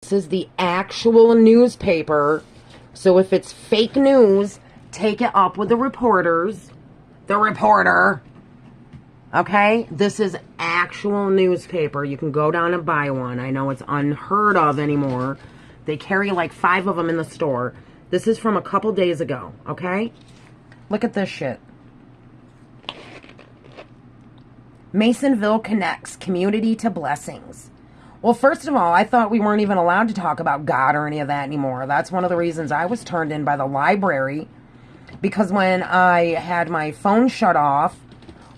This is the actual newspaper. So if it's fake news, take it up with the reporters. The reporter. Okay? This is actual newspaper. You can go down and buy one. I know it's unheard of anymore. They carry like 5 of them in the store. This is from a couple days ago. Okay? Look at this shit. Masonville connects community to blessings. Well, first of all, I thought we weren't even allowed to talk about God or any of that anymore. That's one of the reasons I was turned in by the library. Because when I had my phone shut off,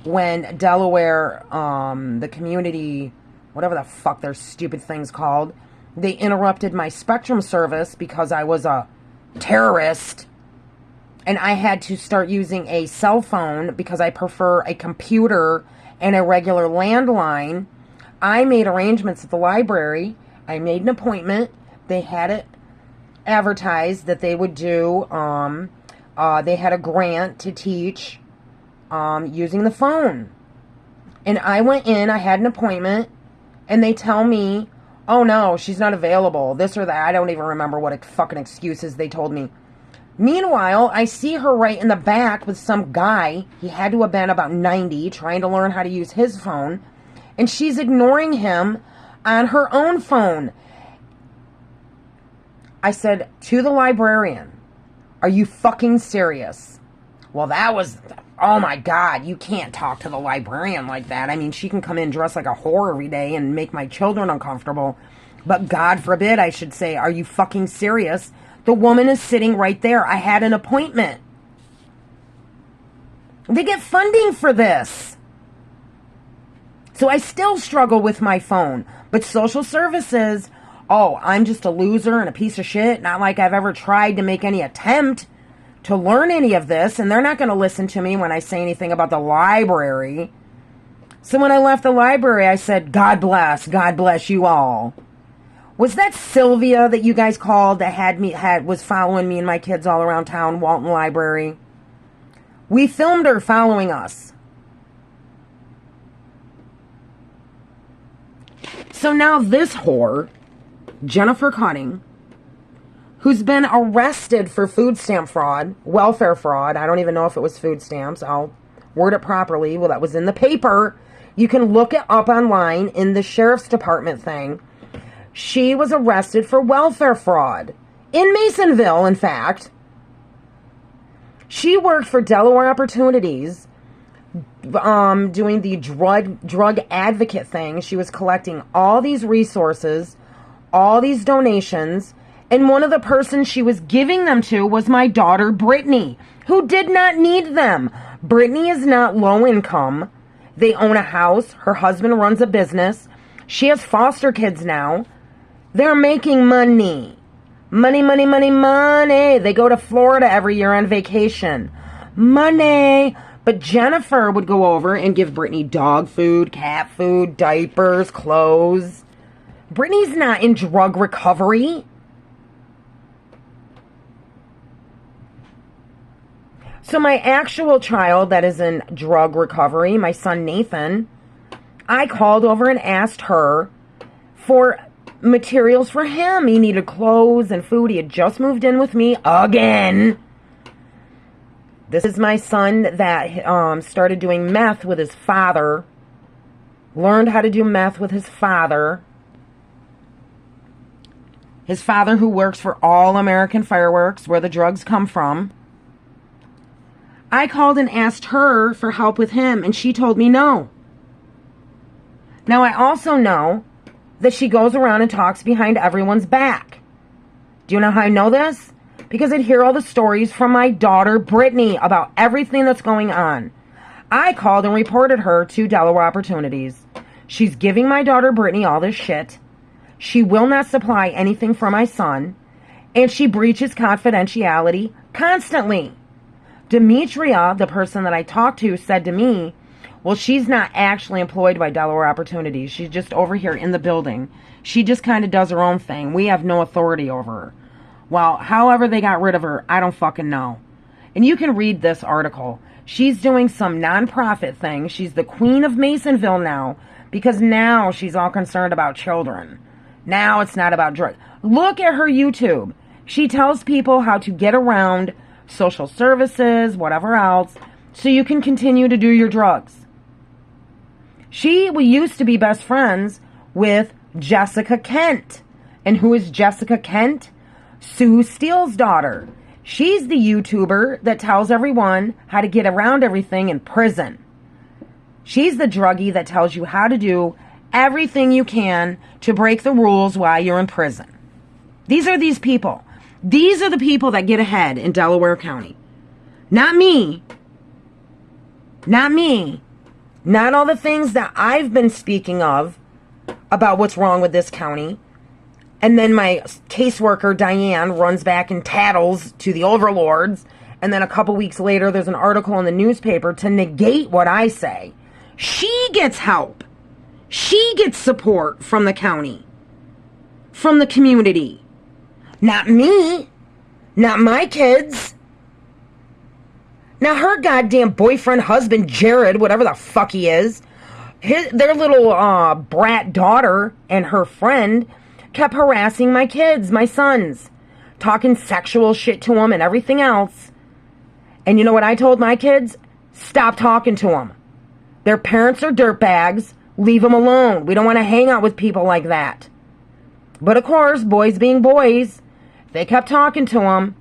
when Delaware, the community, whatever the fuck their stupid thing's called, they interrupted my Spectrum service because I was a terrorist. And I had to start using a cell phone because I prefer a computer and a regular landline. I made arrangements at the library. I made an appointment. They had it advertised that they would do, they had a grant to teach using the phone. And I went in, I had an appointment, and they tell me, oh no, she's not available, this or that. I don't even remember what fucking excuses they told me. Meanwhile, I see her right in the back with some guy. He had to have been about 90, trying to learn how to use his phone. And she's ignoring him on her own phone. I said to the librarian, are you fucking serious? Well, that was, oh my God, you can't talk to the librarian like that. I mean, she can come in dressed like a whore every day and make my children uncomfortable. But God forbid I should say, are you fucking serious? The woman is sitting right there. I had an appointment. They get funding for this. So I still struggle with my phone. But social services, oh, I'm just a loser and a piece of shit. Not like I've ever tried to make any attempt to learn any of this. And they're not going to listen to me when I say anything about the library. So when I left the library, I said, God bless you all. Was that Sylvia that you guys called that was following me and my kids all around town, Walton Library? We filmed her following us. So now this whore, Jennifer Cutting, who's been arrested for food stamp fraud, welfare fraud, I don't even know if it was food stamps, I'll word it properly, well, that was in the paper. You can look it up online in the sheriff's department thing. She was arrested for welfare fraud in Masonville, in fact. She worked for Delaware Opportunities, doing the drug advocate thing. She was collecting all these resources, all these donations, and one of the persons she was giving them to was my daughter, Brittany, who did not need them. Brittany is not low income. They own a house. Her husband runs a business. She has foster kids now. They're making money. Money. They go to Florida every year on vacation. Money. But Jennifer would go over and give Brittany dog food, cat food, diapers, clothes. Brittany's not in drug recovery. So my actual child that is in drug recovery, my son Nathan, I called over and asked her for materials for him. He needed clothes and food. He had just moved in with me again. This is my son that started doing meth with his father. Learned how to do meth with his father. His father who works for All American Fireworks, where the drugs come from. I called and asked her for help with him, and she told me no. Now, I also know that she goes around and talks behind everyone's back. Do you know how I know this? Because I hear all the stories from my daughter, Brittany, about everything that's going on. I called and reported her to Delaware Opportunities. She's giving my daughter, Brittany, all this shit. She will not supply anything for my son. And she breaches confidentiality constantly. Demetria, the person that I talked to, said to me, well, she's not actually employed by Delaware Opportunities. She's just over here in the building. She just kind of does her own thing. We have no authority over her. Well, however they got rid of her, I don't fucking know. And you can read this article. She's doing some nonprofit thing. She's the queen of Masonville now because now she's all concerned about children. Now it's not about drugs. Look at her YouTube. She tells people how to get around social services, whatever else, so you can continue to do your drugs. She used to be best friends with Jessica Kent. And who is Jessica Kent? Sue Steele's daughter. She's the YouTuber that tells everyone how to get around everything in prison. She's the druggie that tells you how to do everything you can to break the rules while you're in prison. These are these people. These are the people that get ahead in Delaware County. Not me. Not me. Not all the things that I've been speaking of about what's wrong with this county. And then my caseworker, Diane, runs back and tattles to the overlords. And then a couple weeks later, there's an article in the newspaper to negate what I say. She gets help. She gets support from the county, from the community. Not me. Not my kids. Now her goddamn boyfriend, husband, Jared, whatever the fuck he is, their little brat daughter and her friend kept harassing my kids, my sons, talking sexual shit to them and everything else. And you know what I told my kids? Stop talking to them. Their parents are dirtbags. Leave them alone. We don't want to hang out with people like that. But of course, boys being boys, they kept talking to him.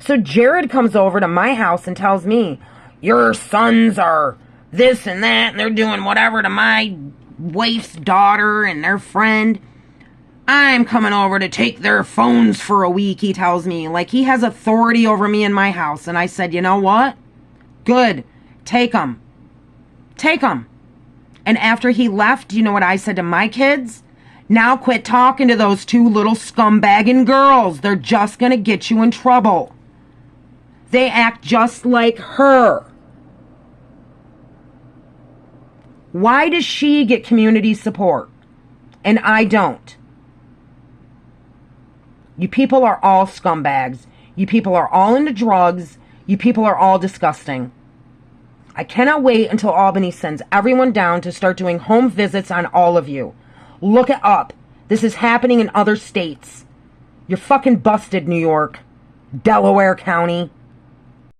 So Jared comes over to my house and tells me, your sons are this and that, and they're doing whatever to my wife's daughter and their friend. I'm coming over to take their phones for a week, he tells me. Like he has authority over me in my house. And I said, you know what? Good. Take them. Take them. And after he left, you know what I said to my kids? Now quit talking to those two little scumbagging girls. They're just going to get you in trouble. They act just like her. Why does she get community support and I don't? You people are all scumbags. You people are all into drugs. You people are all disgusting. I cannot wait until Albany sends everyone down to start doing home visits on all of you. Look it up. This is happening in other states. You're fucking busted, New York. Delaware County.